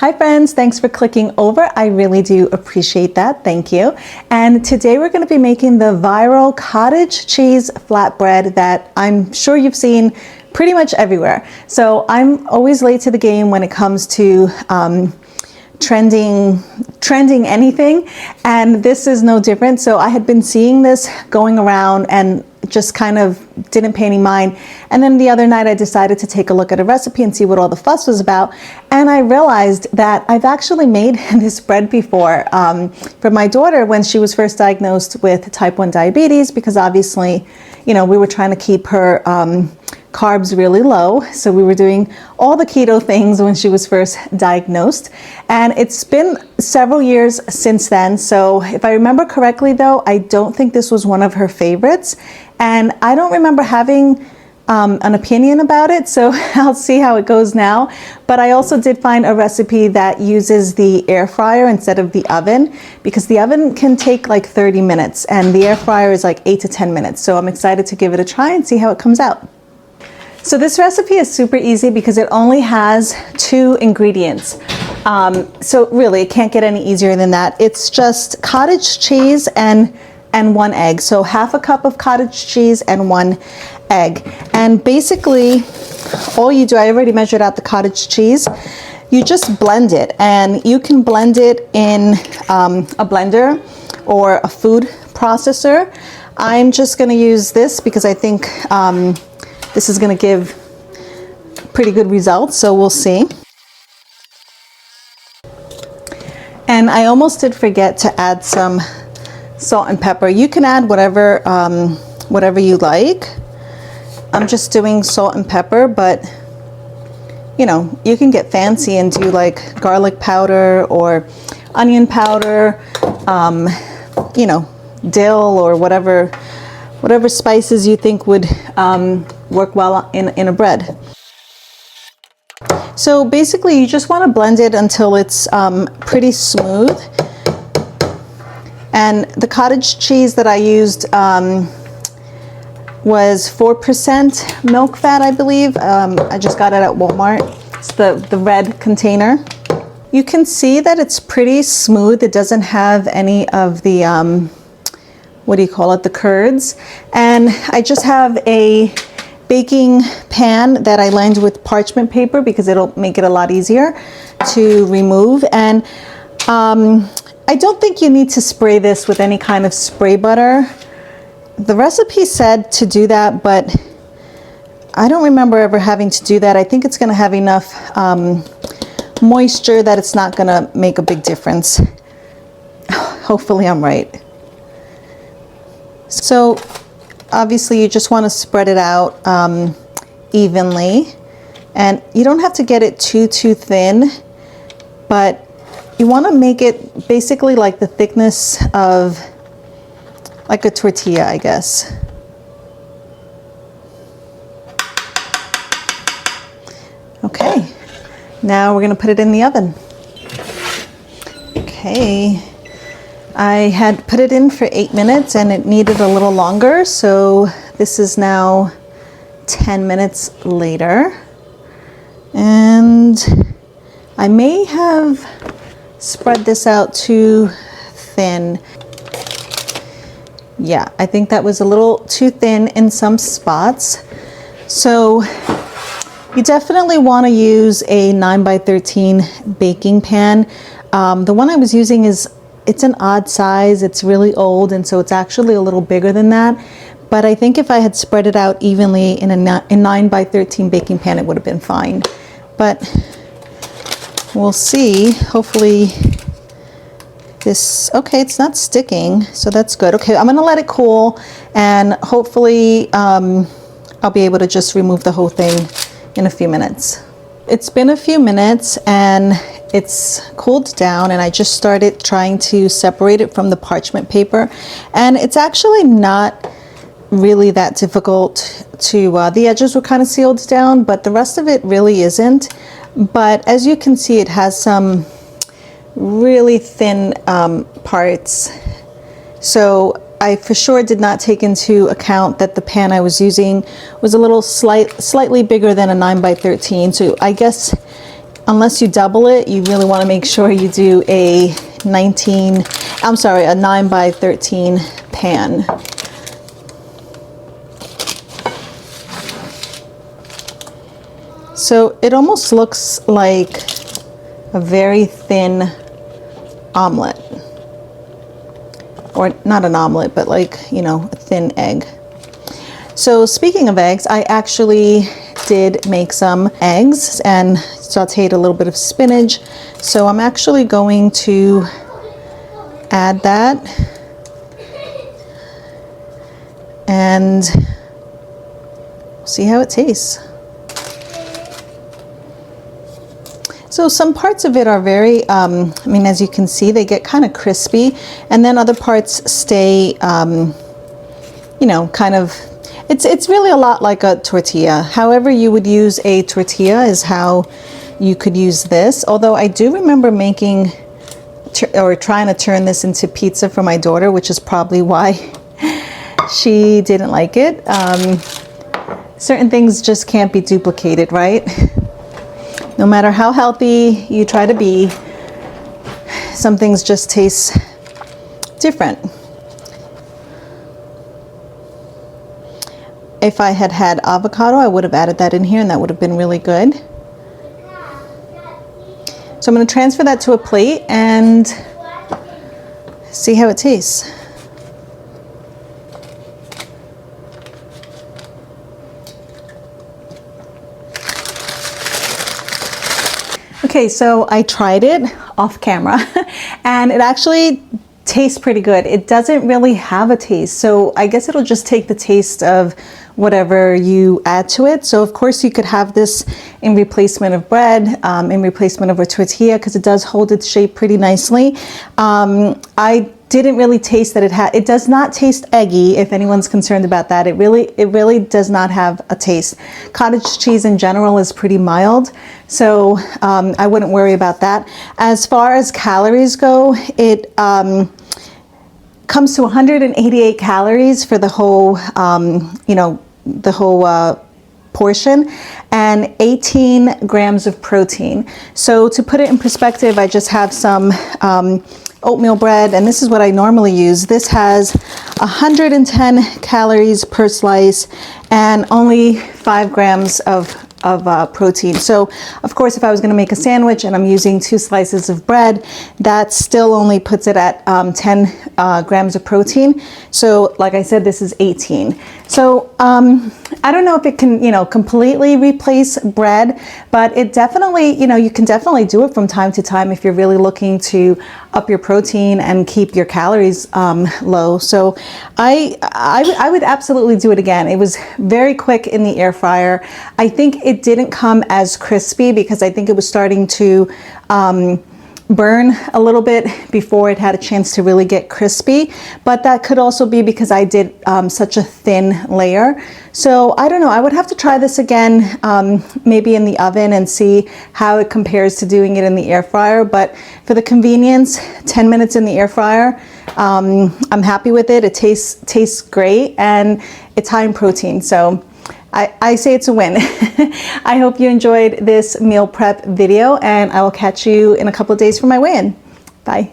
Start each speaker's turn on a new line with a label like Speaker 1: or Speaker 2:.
Speaker 1: Hi friends, thanks for clicking over. I really do appreciate that. Thank you. And today we're going to be making the viral cottage cheese flatbread that I'm sure you've seen pretty much everywhere. So I'm always late to the game when it comes to trending anything, and this is no different. So I had been seeing this going around and just kind of didn't pay any mind, and then the other night I decided to take a look at a recipe and see what all the fuss was about, and I realized that I've actually made this bread before for my daughter when she was first diagnosed with type 1 diabetes, because obviously, you know, we were trying to keep her carbs really low. So we were doing all the keto things when she was first diagnosed. And it's been several years since then. So if I remember correctly though, I don't think this was one of her favorites. And I don't remember having an opinion about it. So I'll see how it goes now. But I also did find a recipe that uses the air fryer instead of the oven, because the oven can take like 30 minutes and the air fryer is like 8 to 10 minutes. So I'm excited to give it a try and see how it comes out. So this recipe is super easy because it only has 2 ingredients. So really, it can't get any easier than that. It's just cottage cheese and 1 egg. So half a cup of cottage cheese and 1 egg. And basically, all you do, I already measured out the cottage cheese. You just blend it, and you can blend it in a blender or a food processor. I'm just going to use this because I think this is going to give pretty good results, so we'll see. And I almost did forget to add some salt and pepper. You can add whatever you like. I'm just doing salt and pepper, but you know, you can get fancy and do like garlic powder or onion powder, you know, dill or whatever spices you think would work well in a bread. So basically you just want to blend it until it's pretty smooth. And the cottage cheese that I used was 4% milk fat, I believe. I just got it at Walmart. It's the red container. You can see that it's pretty smooth. It doesn't have any of the what do you call it, the curds. And I just have a baking pan that I lined with parchment paper because it'll make it a lot easier to remove. And I don't think you need to spray this with any kind of spray butter. The recipe said to do that, but I don't remember ever having to do that. I think it's going to have enough moisture that it's not going to make a big difference. Hopefully I'm right. So obviously you just want to spread it out evenly, and you don't have to get it too thin, but you want to make it basically like the thickness of like a tortilla, I guess. Okay, now we're going to put it in the oven. Okay. I had put it in for 8 minutes and it needed a little longer, so this is now 10 minutes later. And I may have spread this out too thin. Yeah, I think that was a little too thin in some spots. So you definitely want to use a 9x13 baking pan. The one I was using it's an odd size, it's really old, and so it's actually a little bigger than that. But I think if I had spread it out evenly in a 9x13 baking pan, it would have been fine. But we'll see. Hopefully this, okay, it's not sticking, so that's good. Okay, I'm gonna let it cool, and hopefully I'll be able to just remove the whole thing in a few minutes. It's been a few minutes and it's cooled down, and I just started trying to separate it from the parchment paper, and it's actually not really that difficult to, the edges were kind of sealed down, but the rest of it really isn't. But as you can see, it has some really thin parts. So I for sure did not take into account that the pan I was using was a little slightly bigger than a 9x13. So I guess unless you double it, you really want to make sure you do a 9 by 13 pan. So it almost looks like a very thin omelet. Or not an omelet, but like, you know, a thin egg. So speaking of eggs, I actually did make some eggs and sauteed a little bit of spinach. So I'm actually going to add that and see how it tastes. So some parts of it are very, I mean, as you can see, they get kind of crispy, and then other parts stay, you know, kind of, it's really a lot like a tortilla. However you would use a tortilla is how you could use this. Although I do remember making or trying to turn this into pizza for my daughter, which is probably why she didn't like it. Certain things just can't be duplicated, right? No matter how healthy you try to be, some things just taste different. If I had had avocado, I would have added that in here and that would have been really good. So I'm going to transfer that to a plate and see how it tastes. Okay, so I tried it off camera and it actually tastes pretty good. It doesn't really have a taste, so I guess it'll just take the taste of whatever you add to it. So of course you could have this in replacement of bread, in replacement of a tortilla, because it does hold its shape pretty nicely. I didn't really taste that it does not taste eggy, if anyone's concerned about that. It really does not have a taste. Cottage cheese in general is pretty mild, so I wouldn't worry about that. As far as calories go, it comes to 188 calories for the whole, you know, the whole portion, and 18 grams of protein. So to put it in perspective, I just have some oatmeal bread, and this is what I normally use. This has 110 calories per slice and only 5 grams of protein. So of course, if I was going to make a sandwich and I'm using 2 slices of bread, that still only puts it at 10 grams of protein. So like I said, this is 18. So I don't know if it can, you know, completely replace bread, but it definitely, you know, you can definitely do it from time to time if you're really looking to up your protein and keep your calories low. So I would absolutely do it again. It was very quick in the air fryer. I think it didn't come as crispy because I think it was starting to burn a little bit before it had a chance to really get crispy, but that could also be because I did such a thin layer. So I don't know, I would have to try this again, maybe in the oven, and see how it compares to doing it in the air fryer. But for the convenience, 10 minutes in the air fryer, I'm happy with it. It tastes great and it's high in protein. So I say it's a win. I hope you enjoyed this meal prep video, and I will catch you in a couple of days for my weigh-in. Bye.